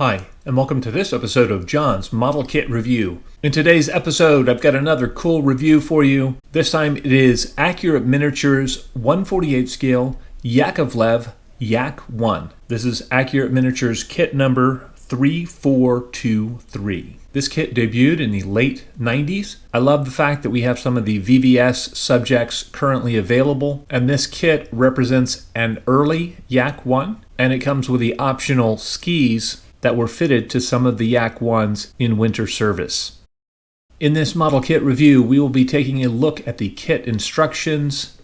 Hi, and welcome to this episode of John's Model Kit Review. In today's episode, I've got another cool review for you. This time it is Accurate Miniatures 1/48 scale Yakovlev Yak-1. This is Accurate Miniatures kit number 3423. This kit debuted in the late 90s. I love the fact that we have some of the VVS subjects currently available, and this kit represents an early Yak-1, and it comes with the optional skis that were fitted to some of the Yak-1s in winter service. In this model kit review, we will be taking a look at the kit instructions.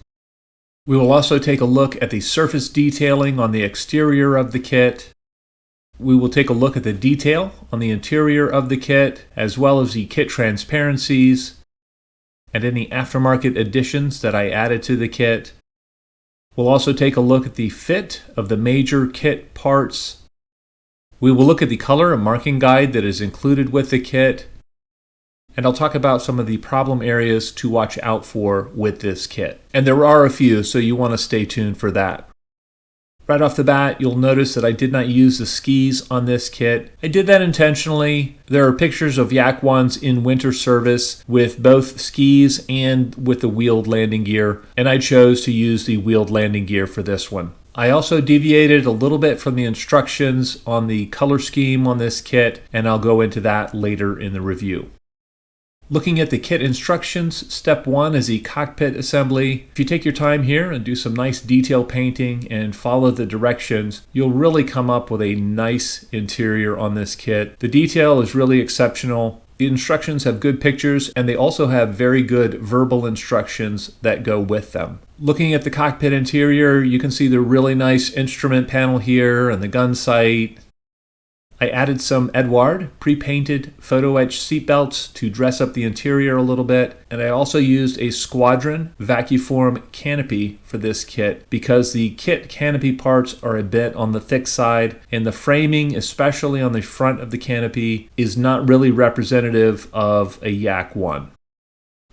We will also take a look at the surface detailing on the exterior of the kit. We will take a look at the detail on the interior of the kit, as well as the kit transparencies and any aftermarket additions that I added to the kit. We'll also take a look at the fit of the major kit parts. We will look at the color and marking guide that is included with the kit, and I'll talk about some of the problem areas to watch out for with this kit. And there are a few, so you want to stay tuned for that. Right off the bat, you'll notice that I did not use the skis on this kit. I did that intentionally. There are pictures of Yak-1s in winter service with both skis and with the wheeled landing gear, and I chose to use the wheeled landing gear for this one. I also deviated a little bit from the instructions on the color scheme on this kit, and I'll go into that later in the review. Looking at the kit instructions, step 1 is the cockpit assembly. If you take your time here and do some nice detail painting and follow the directions, you'll really come up with a nice interior on this kit. The detail is really exceptional. The instructions have good pictures, and they also have very good verbal instructions that go with them. Looking at the cockpit interior, you can see the really nice instrument panel here and the gun sight. I added some Eduard pre-painted photo etch seatbelts to dress up the interior a little bit, and I also used a Squadron vacuform canopy for this kit because the kit canopy parts are a bit on the thick side, and the framing, especially on the front of the canopy, is not really representative of a Yak-1.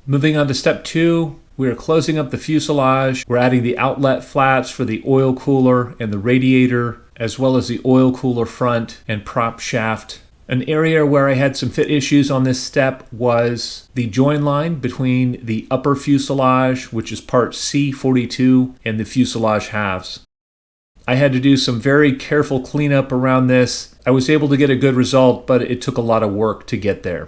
Moving on to step 2, we are closing up the fuselage. We're adding the outlet flaps for the oil cooler and the radiator, as well as the oil cooler front and prop shaft. An area where I had some fit issues on this step was the join line between the upper fuselage, which is part C42, and the fuselage halves. I had to do some very careful cleanup around this. I was able to get a good result, but it took a lot of work to get there.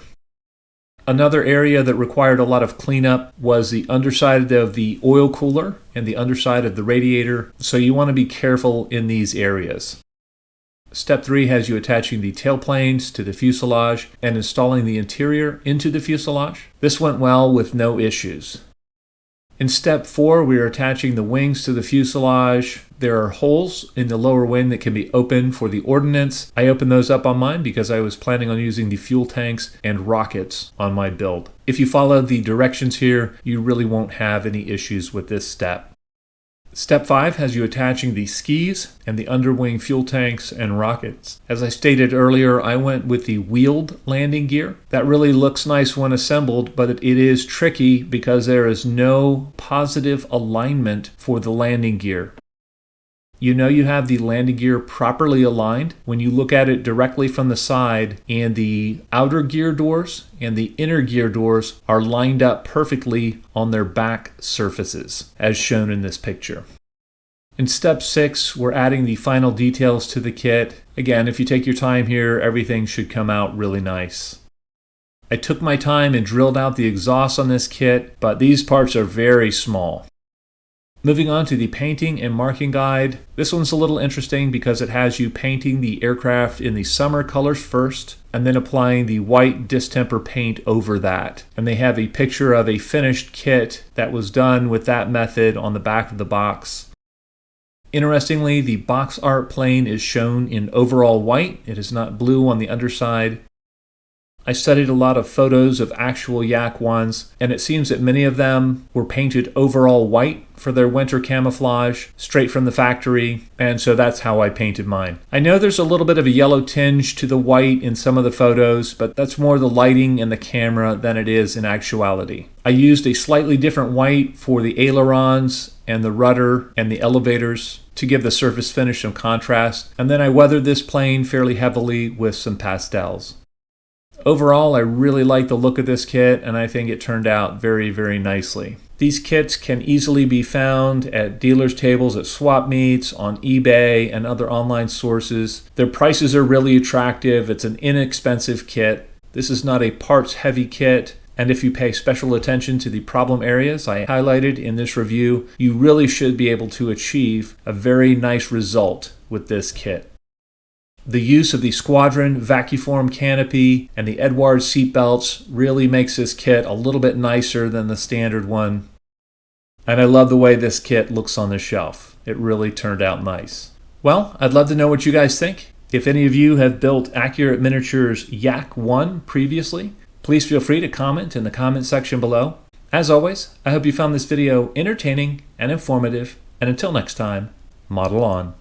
Another area that required a lot of cleanup was the underside of the oil cooler and the underside of the radiator, so you want to be careful in these areas. Step 3 has you attaching the tailplanes to the fuselage and installing the interior into the fuselage. This went well with no issues. In step 4, we are attaching the wings to the fuselage. There are holes in the lower wing that can be opened for the ordnance. I opened those up on mine because I was planning on using the fuel tanks and rockets on my build. If you follow the directions here, you really won't have any issues with this step. Step 5 has you attaching the skis and the underwing fuel tanks and rockets. As I stated earlier, I went with the wheeled landing gear. That really looks nice when assembled, but it is tricky because there is no positive alignment for the landing gear. You know you have the landing gear properly aligned when you look at it directly from the side, and the outer gear doors and the inner gear doors are lined up perfectly on their back surfaces, as shown in this picture. In step 6, we're adding the final details to the kit. Again, if you take your time here, everything should come out really nice. I took my time and drilled out the exhaust on this kit, but these parts are very small. Moving on to the painting and marking guide. This one's a little interesting because it has you painting the aircraft in the summer colors first and then applying the white distemper paint over that. And they have a picture of a finished kit that was done with that method on the back of the box. Interestingly, the box art plane is shown in overall white. It is not blue on the underside. I studied a lot of photos of actual Yak-1s, and it seems that many of them were painted overall white for their winter camouflage, straight from the factory, and so that's how I painted mine. I know there's a little bit of a yellow tinge to the white in some of the photos, but that's more the lighting and the camera than it is in actuality. I used a slightly different white for the ailerons and the rudder and the elevators to give the surface finish some contrast. And then I weathered this plane fairly heavily with some pastels. Overall, I really like the look of this kit, and I think it turned out very, very nicely. These kits can easily be found at dealers' tables, at swap meets, on eBay, and other online sources. Their prices are really attractive. It's an inexpensive kit. This is not a parts-heavy kit, and if you pay special attention to the problem areas I highlighted in this review, you really should be able to achieve a very nice result with this kit. The use of the Squadron Vacuform Canopy and the Eduard seatbelts really makes this kit a little bit nicer than the standard one. And I love the way this kit looks on the shelf. It really turned out nice. Well, I'd love to know what you guys think. If any of you have built Accurate Miniatures Yak-1 previously, please feel free to comment in the comment section below. As always, I hope you found this video entertaining and informative. And until next time, model on.